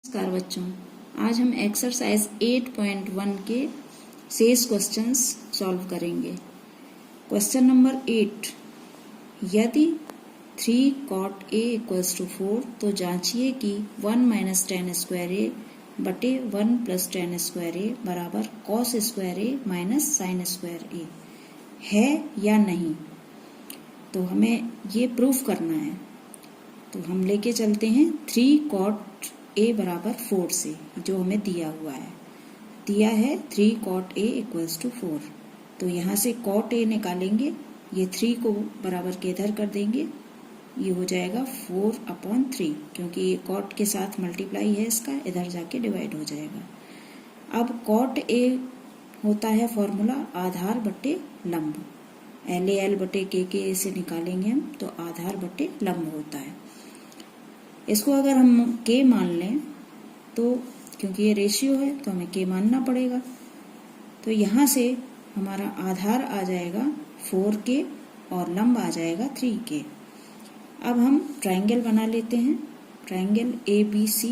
नमस्कार बच्चों, आज हम एक्सरसाइज 8.1 के शेष क्वेश्चंस सॉल्व करेंगे। क्वेश्चन नंबर 8, यदि 3 cot a इक्वल्स टू 4 तो जांचिए कि 1 माइनस टेन स्क्वायर ए बटे 1 प्लस टेन स्क्वायर ए बराबर कॉस स्क्वायर ए माइनस साइन स्क्वायर ए है या नहीं। तो हमें ये प्रूफ करना है। तो हम लेके चलते हैं 3 cot a बराबर 4 से, जो हमें दिया हुआ है। दिया है 3 cot a इक्वल्स टू 4। तो यहाँ से cot a निकालेंगे, ये 3 को बराबर के इधर कर देंगे, ये हो जाएगा 4/3, क्योंकि ये cot के साथ मल्टीप्लाई है इसका, इधर जाके डिवाइड हो जाएगा। अब cot a होता है फॉर्मूला आधार बटे लंब, LAL बटे KK से निकालेंगे हम, तो आधार बटे लंब होता है। इसको अगर हम K मान लें तो, क्योंकि ये रेशियो है तो हमें K मानना पड़ेगा। तो यहाँ से हमारा आधार आ जाएगा 4K और लंब आ जाएगा 3K। अब हम ट्रायंगल बना लेते हैं, ट्रायंगल ABC।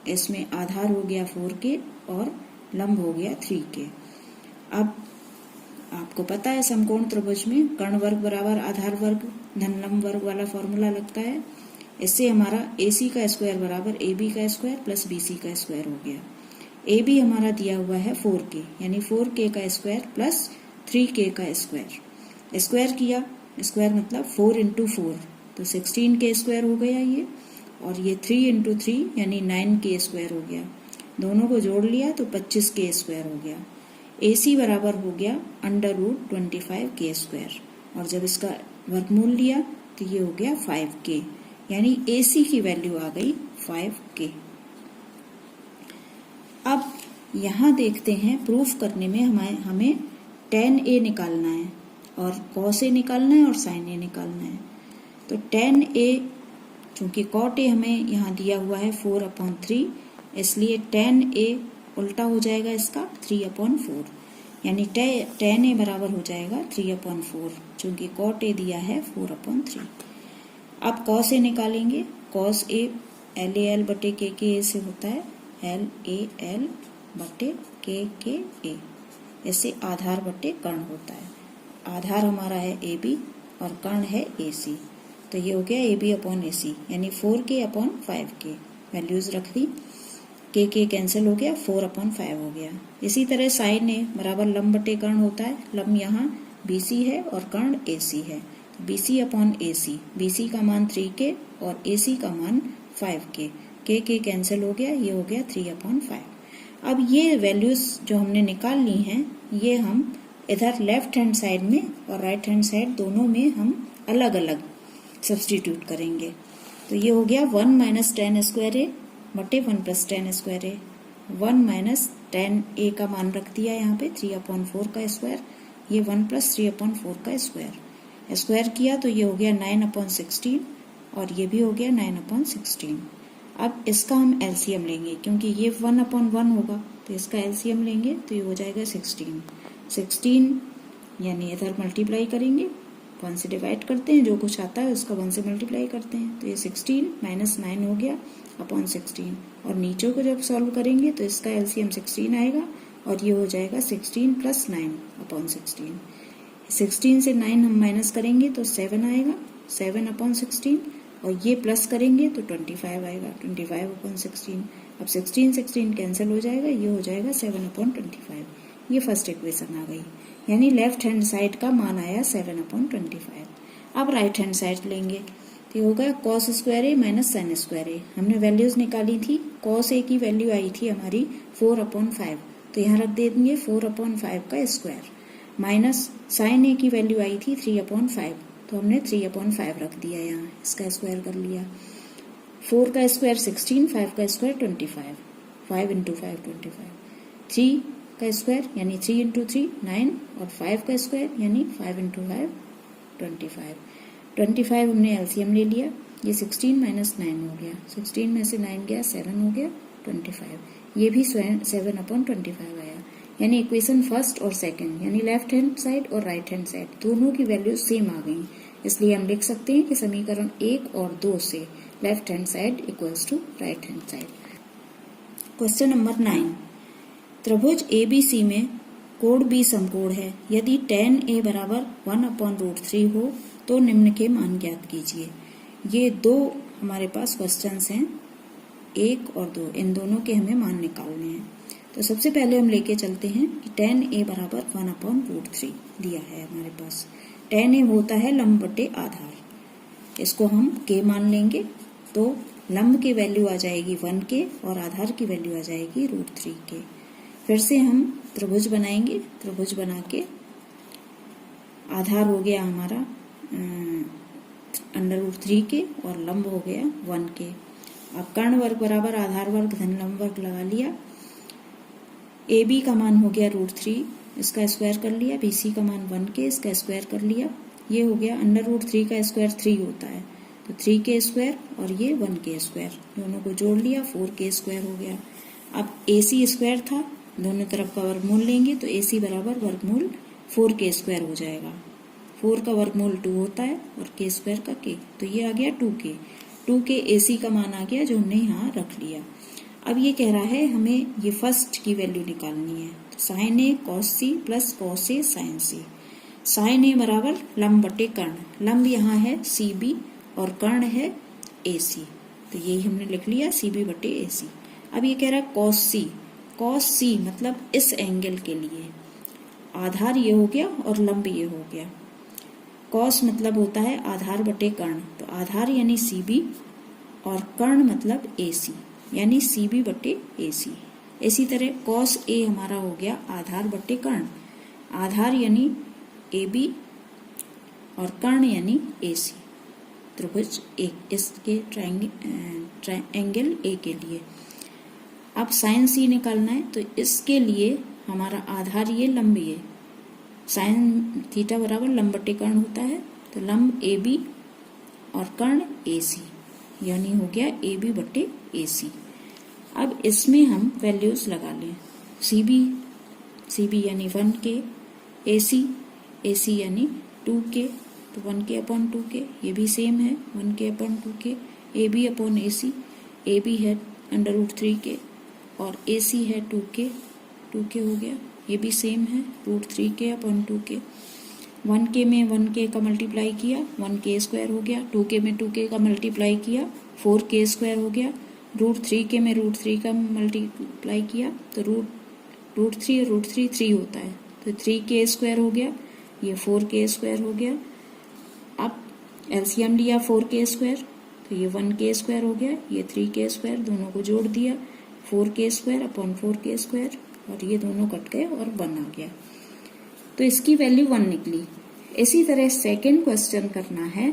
इसमें आधार हो गया 4K और लंब हो गया 3K। अब आपको पता है समकोण त्रिभुज में कर्ण वर्ग बराबर आधार वर्ग धन लंब वर्ग वाला फॉर्मूला लगता है। इससे हमारा AC का स्क्वायर बराबर AB का स्क्वायर प्लस BC का स्क्वायर हो गया। AB हमारा दिया हुआ है 4K, यानी 4K का स्क्वायर प्लस 3K का स्क्वायर। स्क्वायर किया, स्क्वायर मतलब 4 इंटू 4, तो 16K स्क्वायर हो गया ये, और ये 3 इंटू 3 यानी 9K स्क्वायर हो गया। दोनों को जोड़ लिया तो 25K स्क्वायर हो गया। AC बराबर हो गया √25K स्क्वायर, और जब इसका वर्गमूल लिया तो ये हो गया 5K, यानी AC की वैल्यू आ गई 5K। अब यहाँ देखते हैं प्रूफ करने में हमें tan A निकालना है और cos A निकालना है और sin A निकालना है। तो tan A, चूंकि cot A हमें यहाँ दिया हुआ है 4/3, इसलिए tan A उल्टा हो जाएगा इसका 3/4, यानी tan A बराबर हो जाएगा 3/4, चूंकि cot A दिया है 4/3। अब cos A निकालेंगे, cos A LAL बटे KK से होता है, LAL बटे KK। इससे आधार बटे कर्ण होता है। आधार हमारा है AB और कर्ण है AC, तो ये हो गया AB/AC, यानी 4K/5K। वैल्यूज रख दी, KK कैंसिल हो गया, 4/5 हो गया। इसी तरह sin A बराबर लंब बटे कर्ण होता है। लंब यहाँ BC है और कर्ण AC है, BC/AC। BC का मान 3K और AC का मान 5K। KK कैंसिल हो गया, ये हो गया 3/5। अब ये वैल्यूज जो हमने निकाल ली हैं, ये हम इधर लेफ्ट हैंड साइड में और राइट हैंड साइड दोनों में हम अलग अलग सब्स्टिट्यूट करेंगे। तो ये हो गया 1 माइनस टेन स्क्वायर ए बटे 1 प्लस टेन स्क्वायर ए। 1 माइनस टेन ए का मान रख दिया यहाँ पे 3/4 का स्क्वायर, ये 1 प्लस 3/4 का स्क्वायर। स्क्वायर किया तो ये हो गया 9/16 और ये भी हो गया 9/16। अब इसका हम एलसीएम लेंगे, क्योंकि ये 1/1 होगा, तो इसका एलसीएम लेंगे तो ये हो जाएगा 16, यानी इधर मल्टीप्लाई करेंगे, 1 से डिवाइड करते हैं, जो कुछ आता है उसका 1 से मल्टीप्लाई करते हैं, तो ये 16 माइनस 9 हो गया /16। और नीचे को जब सॉल्व करेंगे तो इसका एलसीएम 16 आएगा और ये हो जाएगा 16 प्लस 9/16। 16 से 9 हम माइनस करेंगे तो 7 आएगा, 7/16, और ये प्लस करेंगे तो 25 आएगा, 25/16। अब 16 कैंसिल हो जाएगा, ये हो जाएगा 7/25। ये फर्स्ट इक्वेशन आ गई, यानी लेफ्ट हैंड साइड का मान आया 7/25। अब राइट हैंड साइड लेंगे तो ये होगा cos स्क्वायर ए माइनस साइन स्क्वायर ए। हमने वैल्यूज निकाली थी, cos A की वैल्यू आई थी हमारी 4/5, तो यहाँ रख देंगे 4/5 का स्क्वायर, माइनस साइन A की वैल्यू आई थी 3/5, तो हमने 3/5 रख दिया, यहाँ इसका स्क्वायर कर लिया। 4 का स्क्वायर 16, 5 का स्क्वायर 25, 5 इंटू 5 25, 3 का स्क्वायर यानी 3 इंटू 3 9, और 5 का स्क्वायर यानी 5 इंटू 5 25। 25 हमने एलसीएम ले लिया, ये 16 माइनस 9 हो गया, 16 में से 9 गया 7 हो गया 25, ये भी 7/25 आया। यानी इक्वेशन फर्स्ट और सेकंड, यानी लेफ्ट हैंड साइड और राइट हैंड साइड दोनों की वैल्यू सेम आ गई, इसलिए हम लिख सकते हैं कि समीकरण 1 और 2 से left hand side equals to right hand side. Question number 9, त्रिभुज ABC में कोण B समकोण है। यदि tan A बराबर 1/√3 हो तो निम्न के मान ज्ञात कीजिए। ये दो हमारे पास क्वेश्चंस हैं, 1 और 2, इन दोनों के हमें मान निकालने हैं। तो सबसे पहले हम लेके चलते हैं कि tan A बराबर 1/√3 दिया है हमारे पास। tan A होता है लंब बटे आधार, इसको हम k मान लेंगे, तो लंब की वैल्यू आ जाएगी 1k और आधार की वैल्यू आ जाएगी √3k। फिर से हम त्रिभुज बनाएंगे, त्रिभुज बना के आधार हो गया हमारा √3k और लंब हो गया 1k। अब कर्ण वर्ग बराबर आधार वर्ग धन लंब वर्ग लगा लिया। AB का मान हो गया √3, इसका स्क्वायर कर लिया। BC का मान 1k, इसका स्क्वायर कर लिया। ये हो गया √3 का स्क्वायर 3 होता है, तो 3k स्क्वायर और ये 1k स्क्वायर, दोनों को जोड़ लिया, 4k स्क्वायर हो गया। अब AC स्क्वायर था, दोनों तरफ का वर्गमूल लेंगे तो AC बराबर वर्गमूल 4k स्क्वायर हो जाएगा। 4 का वर्गमूल 2 होता है और k स्क्वायर का k, तो ये आ गया 2k। 2k AC का मान आ गया, जो हमने यहाँ रख लिया। अब ये कह रहा है हमें ये फर्स्ट की वैल्यू निकालनी है, तो sin A cos C plus cos A sin C। sin A बराबर लंब बटे कर्ण, लंब यहाँ है CB और कर्ण है AC, तो यही हमने लिख लिया CB बटे AC। अब ये कह रहा है cos C, cos C मतलब इस एंगल के लिए आधार ये हो गया और लंब ये हो गया। cos मतलब होता है आधार बटे कर्ण, तो आधार यानी CB और कर्ण मतलब AC यानी CB बटे AC। इसी तरह cos A हमारा हो गया आधार बटे कर्ण, आधार यानी AB और कर्ण यानी AC। त्रिभुज एक इसके एंगल A के लिए। अब sin C निकालना है, तो इसके लिए हमारा आधार ये लंब ये sin थीटा बराबर लंब बटे कर्ण होता है, तो लंब AB और कर्ण AC यानी हो गया AB बटे AC। अब इसमें हम वैल्यूज लगा लें, CB यानी 1k, AC यानी 2k, तो 1k/2k, ये भी सेम है 1k/2k। AB upon AC, AB है √3k और AC है 2k हो गया, ये भी सेम है √3k/2k। 1k में 1k का मल्टीप्लाई किया 1k स्क्वायर हो गया, 2k में 2k का मल्टीप्लाई किया 4k स्क्वायर हो गया, √3k में √3 का मल्टीप्लाई किया तो √3 और √3 3 होता है, तो 3k स्क्वायर हो गया, ये 4k स्क्वायर हो गया। अब एलसीएम लिया 4k स्क्वायर, तो ये 1k स्क्वायर हो गया, ये 3k स्क्वायर, दोनों को जोड़ दिया 4k square upon 4k square, और ये दोनों कट गए और 1 आ गया, तो इसकी वैल्यू 1 निकली। इसी तरह सेकंड क्वेश्चन करना है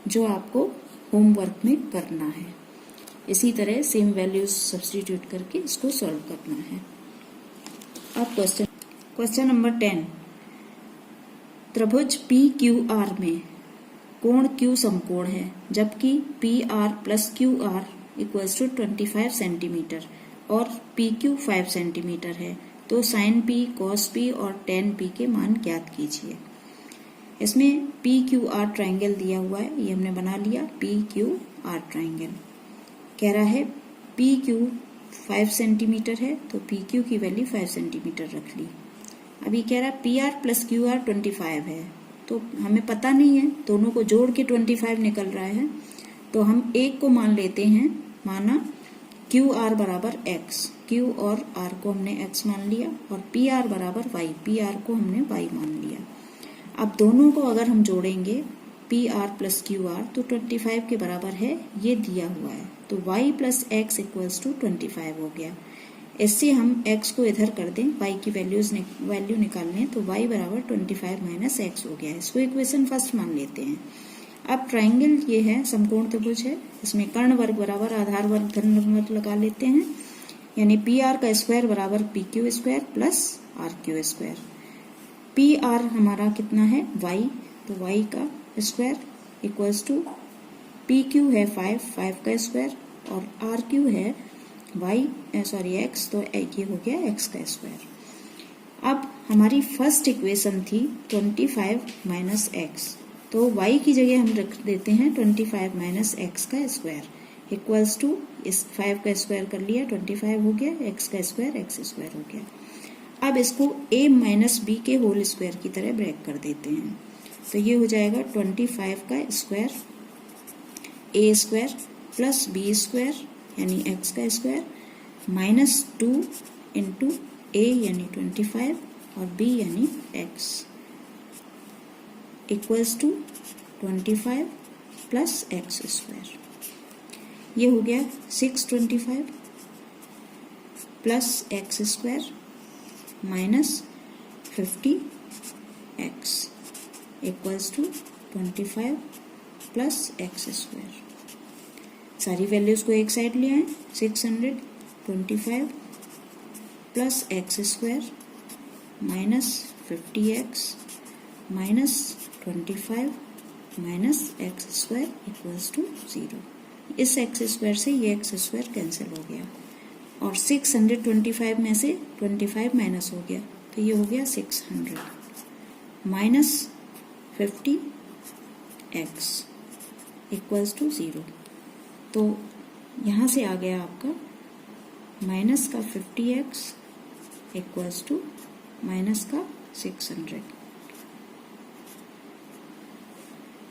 जो आपको होमवर्क में करना है। इसी तरह सेम वैल्यूज सब्स्टिट्यूट करके इसको सॉल्व करना है। अब क्वेश्चन नंबर 10, त्रिभुज PQR में कोण Q समकोण है, जबकि PR plus QR equals to 25 centimetre और PQ 5 सेंटीमीटर है, तो sin P, cos P और tan P के मान ज्ञात कीजिए। इसमें PQR ट्राइंगल दिया हुआ है, ये हमने बना लिया PQR ट्राइंगल। कह रहा है PQ 5 सेंटीमीटर है, तो PQ की वैल्यू 5 सेंटीमीटर रख ली। अभी कह रहा है PR प्लस QR 25 है, तो हमें पता नहीं है, दोनों को जोड़ के 25 निकल रहा है, तो हम एक को मान लेते हैं, माना QR बराबर X, Q और R को हमने X मान लिया, और PR बराबर Y, PR को हमने Y मान लिया। अब दोनों को अगर हम जोड़ेंगे PR प्लस QR तो 25 के बराबर है, ये दिया हुआ है, तो Y plus X equals to 25 हो गया। इससे हम x को इधर कर दें, y की वैल्यू निकालने, तो y बराबर 25 माइनस x हो गया है। इसको इक्वेशन फर्स्ट मान लेते हैं। अब ट्राइंगल ये है, समकोण त्रिभुज है, इसमें कर्ण वर्ग बराबर आधार वर्ग धन लंब वर्ग लगा लेते हैं, यानी PR का स्क्वायर बराबर PQ square plus RQ square. PR हमारा कितना है y, तो y का स्क्वायर इक्वल्स टू PQ है 5 का स्क्वायर और RQ है x, तो ये हो गया x का स्क्वायर। अब हमारी फर्स्ट इक्वेशन थी 25 माइनस एक्स, तो y की जगह हम रख देते हैं 25 माइनस एक्स का स्क्वायर, इक्वल्स टू, इस 5 का स्क्वायर कर लिया 25 हो गया, x का स्क्वायर x स्क्वायर हो गया। अब इसको a माइनस बी के होल स्क्वायर की तरह ब्रेक कर देते हैं, तो ये हो जाएगा 25 का square a square plus B square यानी x का स्क्वायर माइनस 2 इंटू a यानी 25 और b यानी x equals to 25 plus x square. ये हो गया 625 plus x square minus 50x equals to 25 plus x square. सारी वैल्यूज को एक साइड ले आए, 625 plus x square minus 50x minus 25 minus x square equals to 0। इस x स्क्वायर से ये x स्क्वायर कैंसिल हो गया और 625 में से 25 माइनस हो गया, तो ये हो गया 600 माइनस 50x इक्वल्स टू 0। तो यहाँ से आ गया आपका माइनस का 50x इक्वल्स टू माइनस का 600।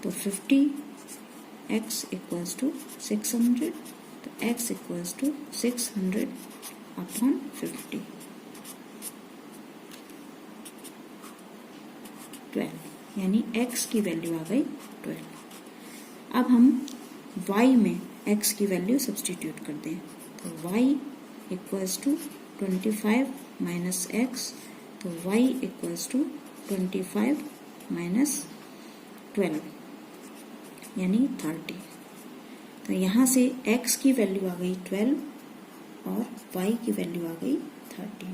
तो 50x इक्वल्स टू 600, तो x इक्वल्स टू 600 अपॉन 50 12, यानी x की वैल्यू आ गई 12। अब हम y में x की वैल्यू सब्सटीट्यूट कर दें, तो y equals to 25 minus x, तो y इक्वल्स टू 25 माइनस 12 यानी 30। तो यहाँ से x की वैल्यू आ गई 12 और y की वैल्यू आ गई 30।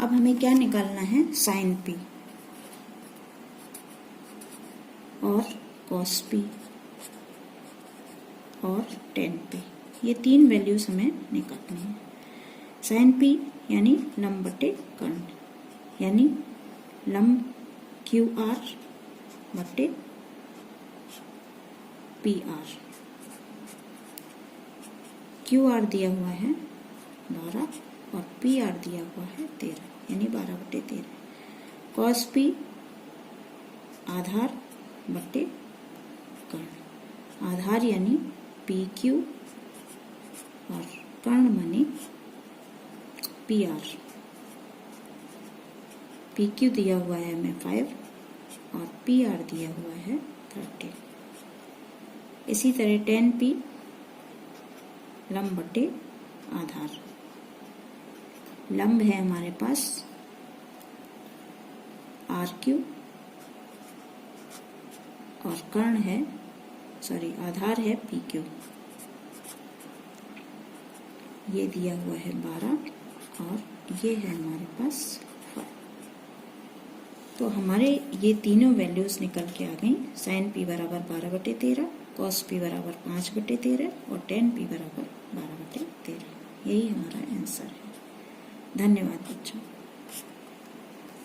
अब हमें क्या निकालना है, साइन p और कॉस p और टेन p, ये तीन वैल्यूज हमें निकालनी है। साइन p यानी लंब बटे कर्ण, यानी लंब QR बटे PR। QR दिया हुआ है 12 और PR दिया हुआ है 13, यानी 12 बटे 13। कॉस P आधार बटे कर्ण, आधार यानी PQ और कर्ण माने PR। PQ दिया हुआ है हमें 5 और PR दिया हुआ है 13। इसी तरह टेन p लंब बटे आधार, लंब है हमारे पास RQ और कर्ण है, आधार है PQ। ये दिया हुआ है 12 और ये है हमारे पास 5। तो हमारे ये तीनों वैल्यूज निकल के आ गई। साइन p बराबर 12 बटे 13, कॉस p बराबर 5 बटे 13 और टेन p बराबर 12 बटे 13। यही हमारा आंसर है। धन्यवाद बच्चों।